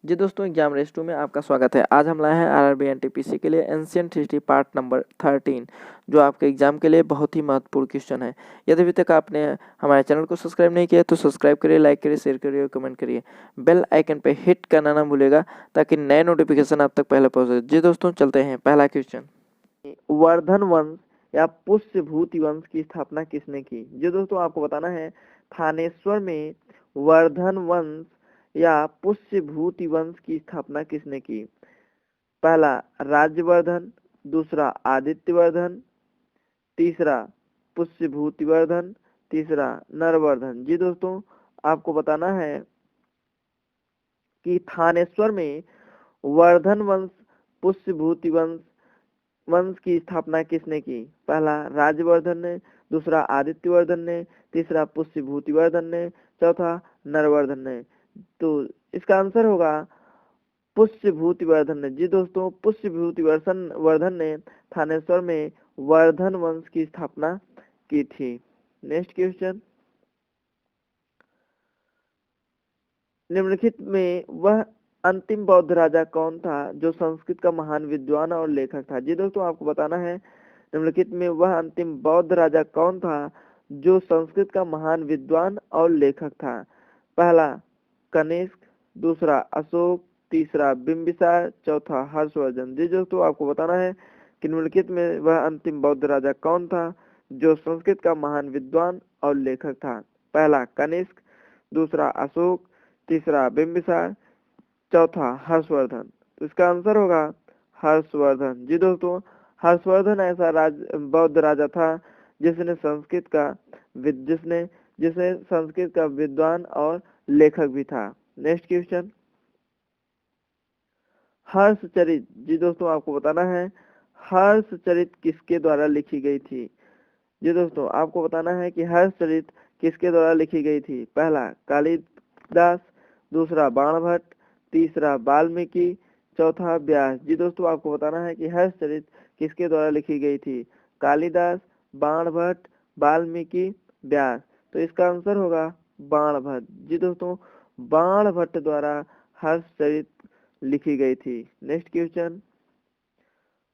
जी दोस्तों, exam race 2 में आपका स्वागत है। आज हम लाए हैं आरआरबी एनटीपीसी के लिए एंशिएंट हिस्ट्री पार्ट नंबर 13, जो आपके एग्जाम के लिए बहुत ही महत्वपूर्ण क्वेश्चन है। यदि अभी तक आपने हमारे चैनल को सब्सक्राइब नहीं किया तो सब्सक्राइब करिए, लाइक करिए, शेयर करिए और कमेंट करिए। बेल आइकन पे हिट करना ना भूलेगा ताकि नए नोटिफिकेशन आप तक पहले पहुंचे। जी दोस्तों, चलते हैं पहला क्वेश्चन। वर्धन वंश या पुष्यभूति वंश की स्थापना किसने की? जी दोस्तों, आपको बताना है थानेश्वर में वर्धन वंश या पुष्यभूति वंश की स्थापना किसने की? पहला राज्यवर्धन, दूसरा आदित्यवर्धन, तीसरा पुष्यभूतिवर्धन, तीसरा नरवर्धन। जी दोस्तों, आपको बताना है कि थानेश्वर में वर्धन वंश पुष्यभूति वंश की स्थापना किसने की? पहला राज्यवर्धन ने, दूसरा आदित्यवर्धन ने, तीसरा पुष्यभूतिवर्धन ने, चौथा नरवर्धन ने। तो इसका आंसर होगा पुष्यभूतिवर्धन ने। जी दोस्तों, पुष्यभूतिवर्धन ने थानेश्वर में वर्धन वंश की स्थापना की थी। नेक्स्ट क्वेश्चन, निम्नलिखित में वह अंतिम बौद्ध राजा कौन था जो संस्कृत का महान विद्वान और लेखक था? जी दोस्तों, आपको बताना है निम्नलिखित में वह अंतिम बौद्ध राजा कौन था जो संस्कृत का महान विद्वान और लेखक था? पहला कनिष्क, दूसरा अशोक, तीसरा बिंबिसार, चौथा हर्षवर्धन। जी दोस्तों, आपको बताना है कि निम्नलिखित में वह अंतिम बौद्ध राजा कौन था जो संस्कृत का महान विद्वान और लेखक था? पहला कनिष्क, दूसरा अशोक, तीसरा बिंबिसार, चौथा हर्षवर्धन। तो इसका आंसर होगा हर्षवर्धन। जी दोस्तों, हर्षवर्धन ऐसा बौद्ध राजा था जिसने जिसने संस्कृत का विद्वान और लेखक भी था। Next question, Harshacharita. जी दोस्तों, आपको बताना है हर्षचरित किसके द्वारा लिखी गई थी? जी दोस्तों, आपको बताना है कि हर्षचरित किसके द्वारा लिखी गई थी? पहला कालिदास, दूसरा बाणभट्ट, तीसरा वाल्मीकि, चौथा व्यास। जी दोस्तों, आपको बताना है कि हर्षचरित किसके द्वारा लिखी गई थी? कालिदास, बाणभट्ट, वाल्मीकि, व्यास। तो इसका आंसर होगा बाणभट्ट। जी दोस्तों, बाणभट्ट द्वारा हर्षचरित लिखी गई थी। नेक्स्ट क्वेश्चन,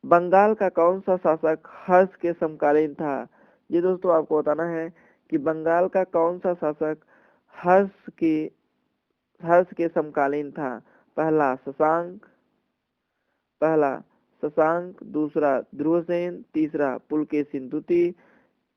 बंगाल का कौन सा शासक हर्ष के समकालीन था? जी दोस्तों, आपको बताना है कि बंगाल का कौन सा शासक हर्ष की हर्ष के समकालीन था? पहला शशांक, दूसरा ध्रुवसेन, तीसरा पुलकेशिन द्वितीय,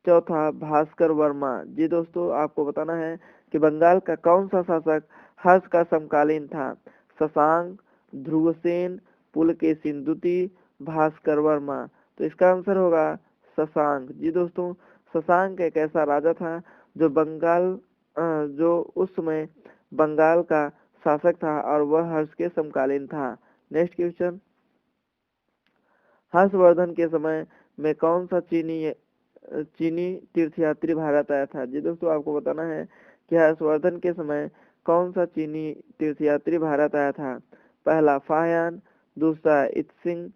चौथा भास्कर वर्मा। जी दोस्तों, आपको बताना है कि बंगाल का कौन सा शासक हर्ष का समकालीन था? शशांक, ध्रुवसेन, पुलकेशिन द्वितीय, भास्कर वर्मा। तो इसका आंसर होगा शशांक। जी दोस्तों, शशांक एक ऐसा राजा था जो उस समय बंगाल का शासक था और वह हर्ष के समकालीन था। नेक्स्ट क्वेश्चन, हर्षवर्धन के समय में कौन सा चीनी तीर्थयात्री भारत आया था? जी दोस्तों, आपको बताना है कि हर्षवर्धन के समय कौन सा चीनी तीर्थयात्री भारत आया था? पहला फाहियान, दूसरा इत्सिंग,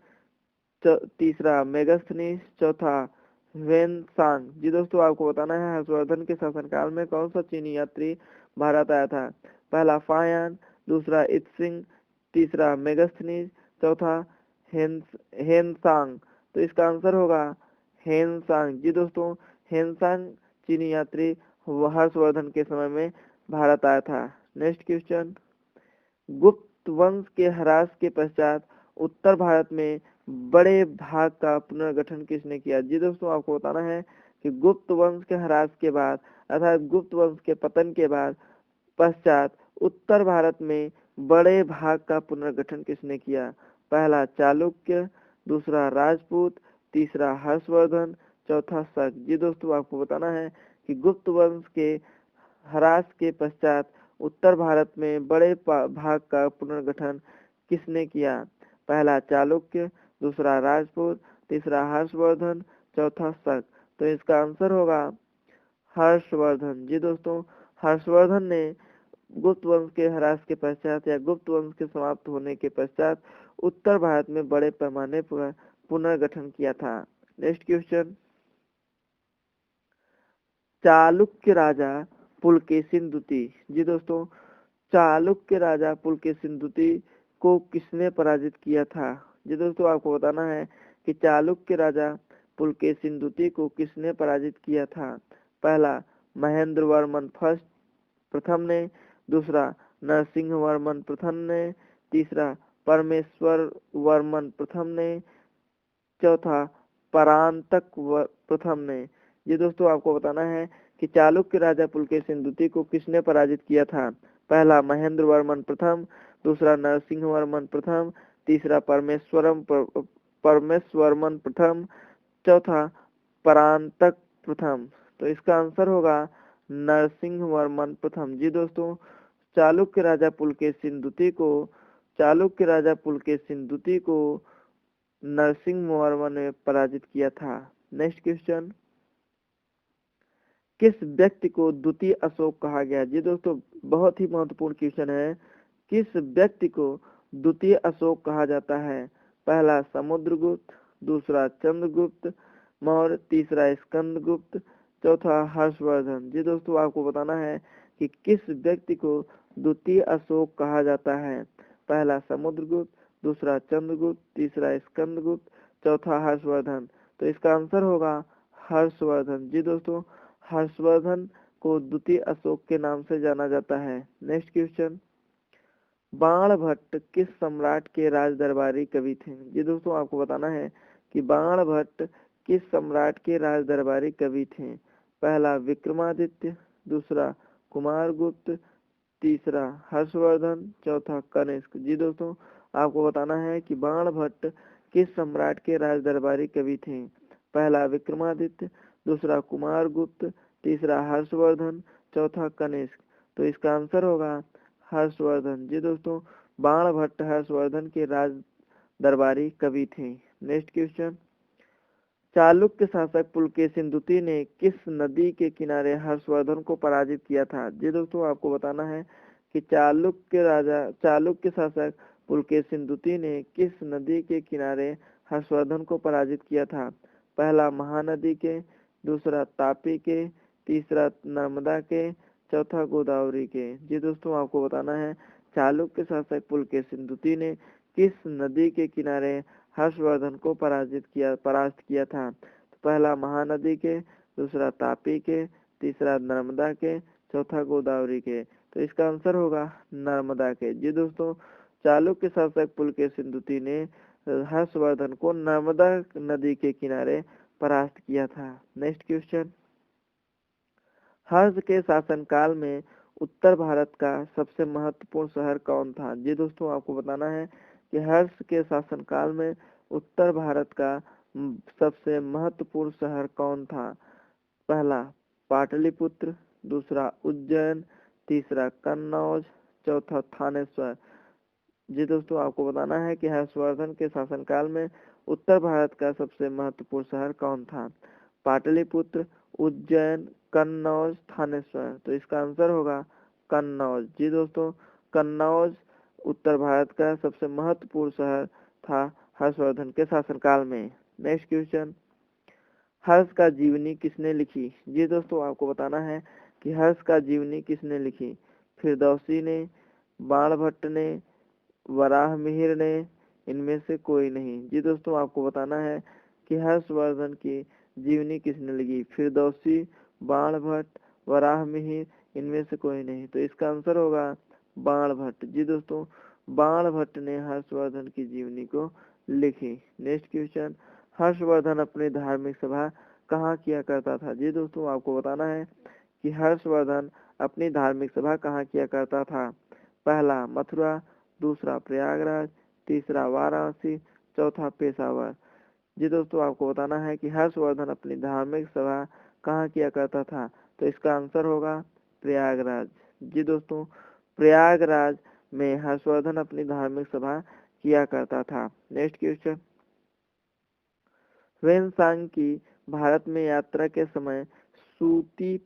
तीसरा मेगास्थनीज, चौथा वेनसांग। जी दोस्तों, आपको बताना है हर्षवर्धन के शासनकाल में कौन सा चीनी यात्री भारत आया था? पहला फाहियान, दूसरा इत्सिंग, तीसरा मेगास्थनीज, चौथा हेनसांग। तो इसका आंसर होगा हेनसांग। जी दोस्तों, हेनसांग चीनी यात्री हर्षवर्धन के समय में भारत आया था। नेक्स्ट क्वेश्चन, गुप्त वंश के ह्रास के पश्चात उत्तर भारत में बड़े भाग का पुनर्गठन किसने किया? जी दोस्तों, आपको बताना है कि गुप्त वंश के ह्रास के बाद अर्थात गुप्त वंश के पतन के बाद पश्चात उत्तर भारत में बड़े भाग का पुनर्गठन किसने किया? पहला चालुक्य, दूसरा राजपूत, तीसरा हर्षवर्धन, चौथा शक। जी दोस्तों, आपको बताना है कि गुप्त वंश के ह्रास के पश्चात उत्तर भारत में बड़े भाग का पुनर्गठन किसने किया? पहला चालुक्य, दूसरा राजपूत, तीसरा हर्षवर्धन, चौथा शक। तो इसका आंसर होगा हर्षवर्धन। जी दोस्तों, हर्षवर्धन ने गुप्त वंश के ह्रास के पश्चात या गुप्त वंश के समाप्त होने के पश्चात उत्तर भारत में बड़े पैमाने पर पुनर्गठन किया था। नेक्स्ट क्वेश्चन, चालुक्य राजा पुलकेशिन द्वितीय। जी दोस्तों, चालुक्य राजा पुलकेशिन को किसने पराजित किया था? जी दोस्तों आपको बताना है कि चालुक्य राजा पुलकेशिन को किसने पराजित किया था? पहला महेंद्र वर्मन प्रथम ने, दूसरा नरसिंह वर्मन प्रथम ने, तीसरा परमेश्वर वर्मन प्रथम ने, चौथा परांतक प्रथम ने। जी दोस्तों आपको बताना है कि चालुक्य राजा पुलकेशिन को किसने पराजित किया था? पहला महेंद्र वर्मन प्रथम, दूसरा नरसिंह वर्मन प्रथम, तीसरा परमेश्वरमन प्रथम, चौथा परांतक प्रथम। तो इसका आंसर होगा नरसिंह वर्मन प्रथम। जी दोस्तों चालुक्य राजा पुलकेशिन को नरसिंह वर्मन ने पराजित किया था। नेक्स्ट क्वेश्चन, किस व्यक्ति को द्वितीय अशोक कहा गया? जी दोस्तों बहुत ही महत्वपूर्ण क्वेश्चन है। किस व्यक्ति को द्वितीय अशोक कहा जाता है? पहला समुद्रगुप्त, दूसरा चंद्रगुप्त मौर्य, तीसरा स्कंदगुप्त, चौथा हर्षवर्धन। जी दोस्तों आपको बताना है कि किस व्यक्ति को द्वितीय अशोक कहा जाता है? पहला समुद्रगुप्त, दूसरा चंद्रगुप्त, तीसरा स्कंदगुप्त, चौथा हर्षवर्धन। तो इसका आंसर होगा हर्षवर्धन। जी दोस्तों हर्षवर्धन को द्वितीय अशोक के नाम से जाना जाता है। नेक्स्ट क्वेश्चन, बाणभट्ट किस सम्राट के राज दरबारी कवि थे? जी दोस्तों आपको बताना है कि बाणभट्ट किस सम्राट के राज दरबारी कवि थे? पहला विक्रमादित्य, दूसरा कुमारगुप्त, तीसरा हर्षवर्धन, चौथा कनिष्क। जी दोस्तों आपको बताना है कि बाणभट्ट किस सम्राट के राज दरबारी कवि थे? पहला विक्रमादित्य, दूसरा कुमारगुप्त, तीसरा हर्षवर्धन, चौथा कनिष्क। तो इसका आंसर होगा हर्षवर्धन। जी दोस्तों बाणभट्ट हर्षवर्धन के राज दरबारी कवि थे। नेक्स्ट क्वेश्चन, चालुक्य शासक पुलकेशिन ने किस नदी के किनारे हर्षवर्धन को पराजित किया था? जी दोस्तों आपको बताना है कि चालुक्य शासक पुलकेशिन ने किस नदी के किनारे हर्षवर्धन को पराजित किया था? पहला महानदी के, दूसरा तापी के, तीसरा नर्मदा के, चौथा गोदावरी के। जी दोस्तों आपको बताना है चालुक्य शासक पुलकेशिन ने किस नदी के किनारे हर्षवर्धन को परास्त किया था? तो पहला महानदी के, दूसरा तापी के, तीसरा नर्मदा के, चौथा गोदावरी के। तो इसका आंसर होगा नर्मदा के। जी दोस्तों चालुक्य शासक पुलकेशिन ने हर्षवर्धन को नर्मदा नदी के किनारे परास्त किया था। नेक्स्ट क्वेश्चन, हर्ष के शासनकाल में उत्तर भारत का सबसे महत्वपूर्ण शहर कौन था? जी दोस्तों आपको बताना है कि हर्ष के शासनकाल में उत्तर भारत का सबसे महत्वपूर्ण शहर कौन था? पहला पाटलिपुत्र, दूसरा उज्जैन, तीसरा कन्नौज, चौथा थानेश्वर। जी दोस्तों आपको बताना है कि हर्षवर्धन के शासनकाल में उत्तर भारत का सबसे महत्वपूर्ण शहर कौन था? पाटलिपुत्र, उज्जैन, कन्नौज, थानेश्वर। तो इसका आंसर होगा कन्नौज। जी दोस्तों कन्नौज उत्तर भारत का सबसे महत्वपूर्ण शहर था हर्षवर्धन के शासनकाल में। नेक्स्ट क्वेश्चन, हर्ष का जीवनी किसने लिखी? जी दोस्तों आपको बताना है कि हर्ष का जीवनी किसने लिखी? फिरदौसी ने, बाणभट्ट ने, वराहमिहिर ने, इनमें से कोई नहीं। जी दोस्तों आपको बताना है कि हर्षवर्धन की जीवनी किसने लिखी? फिरदौसी, बाणभट्ट, वराहमिहिर, इनमें से कोई नहीं। तो इसका आंसर होगा बाणभट्ट। जी दोस्तों बाणभट्ट ने हर्षवर्धन की जीवनी को लिखी। नेक्स्ट क्वेश्चन, हर्षवर्धन अपनी धार्मिक सभा कहाँ किया करता था? जी दोस्तों आपको बताना है कि हर्षवर्धन अपनी धार्मिक सभा कहाँ किया करता था? पहला मथुरा, दूसरा प्रयागराज, तीसरा वाराणसी, चौथा पेशावर। जी दोस्तों आपको बताना है कि हर्षवर्धन अपनी धार्मिक सभा कहाँ किया करता था? तो इसका आंसर होगा प्रयागराज। जी दोस्तों प्रयागराज में हर्षवर्धन अपनी धार्मिक सभा किया करता था। नेक्स्ट क्वेश्चन, ह्वेनसांग की भारत में यात्रा के समय सूती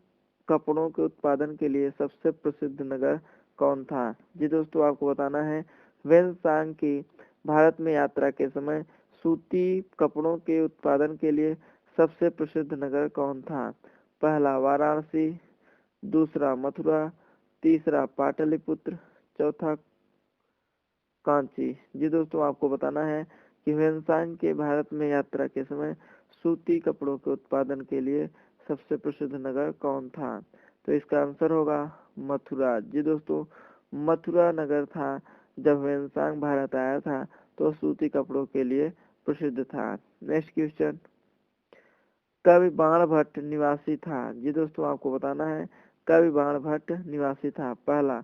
कपड़ों के उत्पादन के लिए सबसे प्रसिद्ध नगर कौन था? जी दोस्तों आपको बताना है ह्वेनसांग की भारत में यात्रा के समय सूती कपड़ों के उत्पादन के लिए सबसे प्रसिद्ध नगर कौन था? पहला वाराणसी, दूसरा मथुरा, तीसरा पाटलिपुत्र, चौथा कांची। जी दोस्तों, आपको बताना है कि ह्वेनसांग के भारत में यात्रा के समय सूती कपड़ों के उत्पादन के लिए सबसे प्रसिद्ध नगर कौन था? तो इसका आंसर होगा मथुरा। जी दोस्तों, मथुरा नगर था जब ह्वेनसांग भारत आया था तो सूती कपड़ों के लिए प्रसिद्ध था। नेक्स्ट क्वेश्चन, कवि बाणभट्ट निवासी था? जी दोस्तों, आपको बताना है कवि बाणभट्ट निवासी था। पहला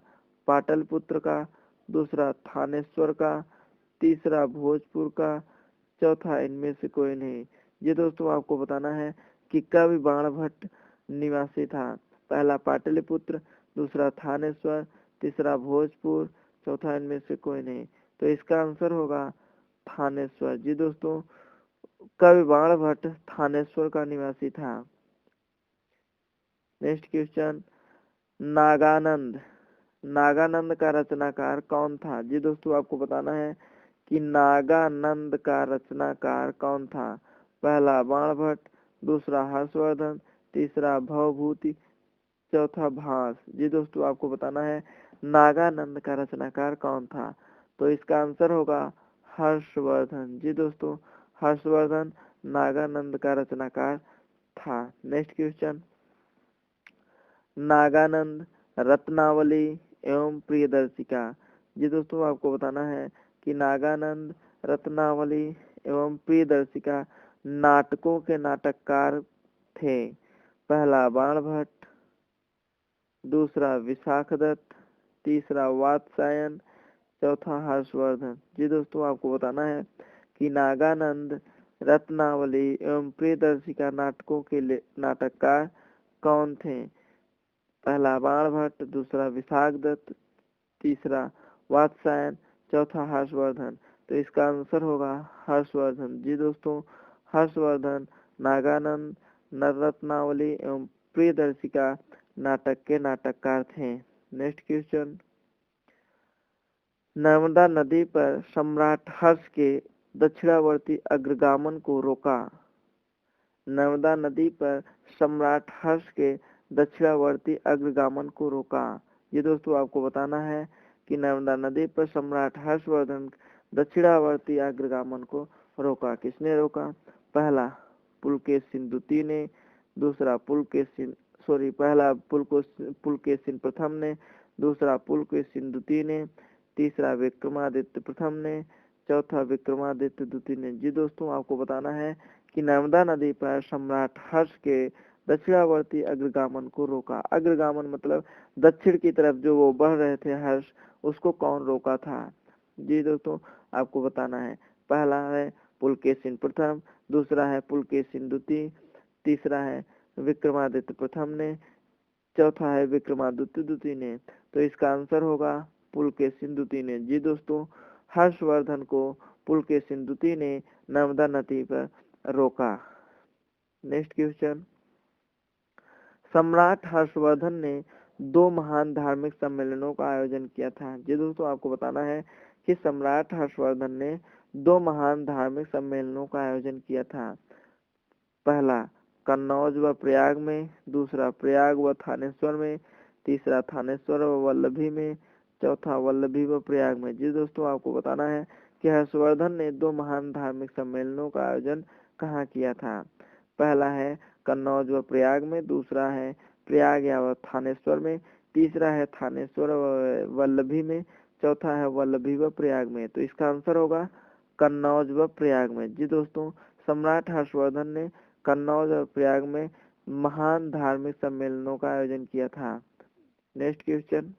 पाटलिपुत्र का, दूसरा थानेश्वर का, तीसरा भोजपुर का, चौथा इनमें से कोई नहीं। ये दोस्तों, आपको बताना है कि कवि बाणभट्ट निवासी था। पहला पाटलिपुत्र, दूसरा थानेश्वर, तीसरा भोजपुर, चौथा इनमें से कोई नहीं। तो इसका आंसर होगा थानेश्वर। जी दोस्तों, कवि बाणभट्ट थानेश्वर का निवासी था। Next question, Naganand. नागानंद का रचनाकार कौन था? जी दोस्तों, आपको बताना है कि नागानंद का रचनाकार कौन था। पहला बाणभट्ट, दूसरा हर्षवर्धन, तीसरा भवभूति, चौथा भास। जी दोस्तों, आपको बताना है नागानंद का रचनाकार कौन था। तो इसका आंसर होगा हर्षवर्धन। जी दोस्तों, हर्षवर्धन नागानंद का रचनाकार था। नेक्स्ट क्वेश्चन, नागानंद रत्नावली एवं प्रियदर्शिका। जी दोस्तों, आपको बताना है कि नागानंद रत्नावली एवं प्रियदर्शिका नाटकों के नाटककार थे। पहला बाणभट्ट, दूसरा विशाखदत्त, तीसरा वात्स्यायन, चौथा हर्षवर्धन। जी दोस्तों, आपको बताना है कि नागानंद रत्नावली एवं प्रियदर्शिका नाटकों के नाटककार कौन थे? पहला बाणभट्ट, दूसरा विशाखदत्त, तीसरा वात्स्यायन, चौथा हर्षवर्धन। तो इसका आंसर होगा हर्षवर्धन। जी दोस्तों, हर्षवर्धन नागानंद रत्नावली एवं प्रियदर्शिका नाटक के नाटककार थे। नेक्स्ट क्वेश्चन, नर्मदा नदी पर सम्राट हर्ष के दक्षिणावर्ती अग्रगामन को रोका। नर्मदा नदी पर सम्राट हर्ष के दक्षिणावर्ती अग्रगामन को रोका। ये दोस्तों, आपको बताना है कि नर्मदा नदी पर सम्राट हर्षवर्धन दक्षिणावर्ती अग्रगामन को रोका। किसने रोका? पहला पुलकेशिन द्वितीय ने, दूसरा पहला पुलकेशिन प्रथम ने, दूसरा पुलकेशिन द्वितीय ने, तीसरा विक्रमादित्य प्रथम ने, चौथा विक्रमादित्य द्वितीय ने। जी दोस्तों, आपको बताना है कि नर्मदा नदी पर सम्राट हर्ष के दक्षिणावर्ती अग्रगामन को रोका। अग्रगामन मतलब दक्षिण की तरफ जो वो बढ़ रहे थे हर्ष, उसको कौन रोका था? जी दोस्तों, आपको बताना है। पहला है पुलकेशिन प्रथम, दूसरा है पुलकेशिन द्वितीय, तीसरा है विक्रमादित्य प्रथम ने, चौथा है विक्रमादित्य द्वितीय ने। तो इसका आंसर होगा पुलकेशिन द्वितीय ने। जी दोस्तों, हर्षवर्धन को पुलकेशिन द्वितीय ने नर्मदा नदी पर रोका। नेक्स्ट क्वेश्चन, सम्राट हर्षवर्धन ने 2 महान धार्मिक सम्मेलनों का आयोजन किया था। जी दोस्तों, आपको बताना है कि सम्राट हर्षवर्धन ने 2 महान धार्मिक सम्मेलनों का आयोजन किया था। पहला कन्नौज व प्रयाग में, दूसरा प्रयाग व थानेश्वर में, तीसरा थानेश्वर व वल्लभी में, चौथा वल्लभी व प्रयाग में। जी दोस्तों, आपको बताना है कि हर्षवर्धन ने 2 महान धार्मिक सम्मेलनों का आयोजन कहाँ किया था। पहला है कन्नौज व प्रयाग में, दूसरा है प्रयाग या थानेश्वर में, तीसरा है थानेश्वर व वल्लभी में, चौथा है वल्लभी व प्रयाग में। तो इसका आंसर होगा कन्नौज व प्रयाग में। जी दोस्तों, सम्राट हर्षवर्धन ने कन्नौज और प्रयाग में महान धार्मिक सम्मेलनों का आयोजन किया था। नेक्स्ट क्वेश्चन,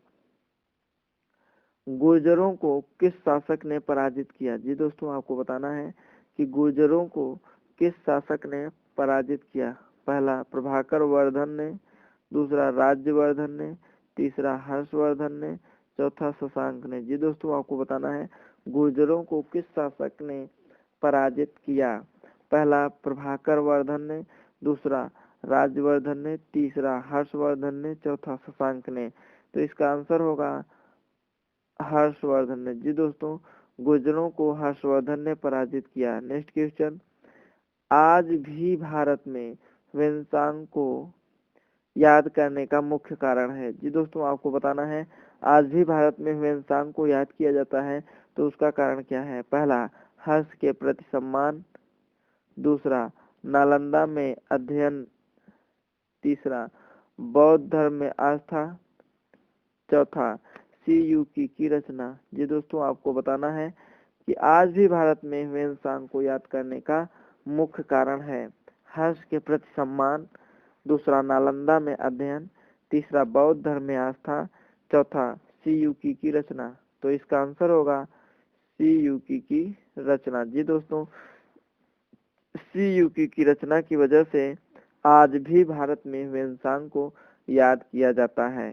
गुर्जरों को किस शासक ने पराजित किया? जी दोस्तों, आपको बताना है कि गुर्जरों को किस शासक ने पराजित किया। पहला प्रभाकर वर्धन ने, दूसरा राज्यवर्धन ने, तीसरा हर्षवर्धन ने, चौथा शशांक ने। जी दोस्तों, आपको बताना है गुर्जरों को किस शासक ने पराजित किया। पहला प्रभाकर वर्धन ने, दूसरा राज्यवर्धन ने, तीसरा हर्षवर्धन ने, चौथा शशांक ने। तो इसका आंसर होगा हर्षवर्धन ने। जी दोस्तों, गुर्जरों को हर्षवर्धन ने पराजित किया। नेक्स्ट क्वेश्चन, आज भी भारत में ह्वेनसांग को याद करने का मुख्य कारण है। जी दोस्तों, आपको बताना है आज भी भारत में हुएनसांग को याद किया जाता है, तो उसका कारण क्या है? पहला, हर्ष के प्रति सम्मान। दूसरा, नालंदा में अध्ययन। तीसरा, बौद्ध धर्म में आस्था। चौथा, सीयूकी की रचना। जी दोस्तों, आपको बताना है कि आज भी भारत में हुएनसांग को याद करने का मुख्य कारण है हर्ष के प्रति सम्मान। दूसरा, नालंदा में अध्ययन। तीसरा, बौद्ध धर्म में आस्था। चौथा, सीयूकी की रचना। तो इसका आंसर होगा सीयूकी की रचना। जी दोस्तों, सीयूकी की रचना की वजह से आज भी भारत में हुएनसांग को याद किया जाता है।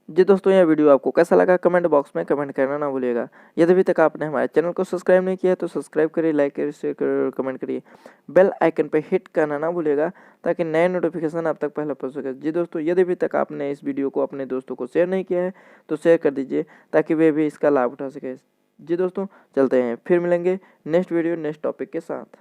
जी दोस्तों, यह वीडियो आपको कैसा लगा कमेंट बॉक्स में कमेंट करना ना भूलिएगा। यदि अभी तक आपने हमारे चैनल को सब्सक्राइब नहीं किया है तो सब्सक्राइब करिए, लाइक करिए, शेयर करिए और कमेंट करिए। बेल आइकन पर हिट करना ना भूलिएगा ताकि नए नोटिफिकेशन आप तक पहले पहुंच सके। जी दोस्तों, यदि अभी तक आपने इस वीडियो को अपने दोस्तों को शेयर नहीं किया है तो शेयर कर दीजिए ताकि वे भी इसका लाभ उठा सके। जी दोस्तों, चलते हैं, फिर मिलेंगे नेक्स्ट वीडियो नेक्स्ट टॉपिक के साथ।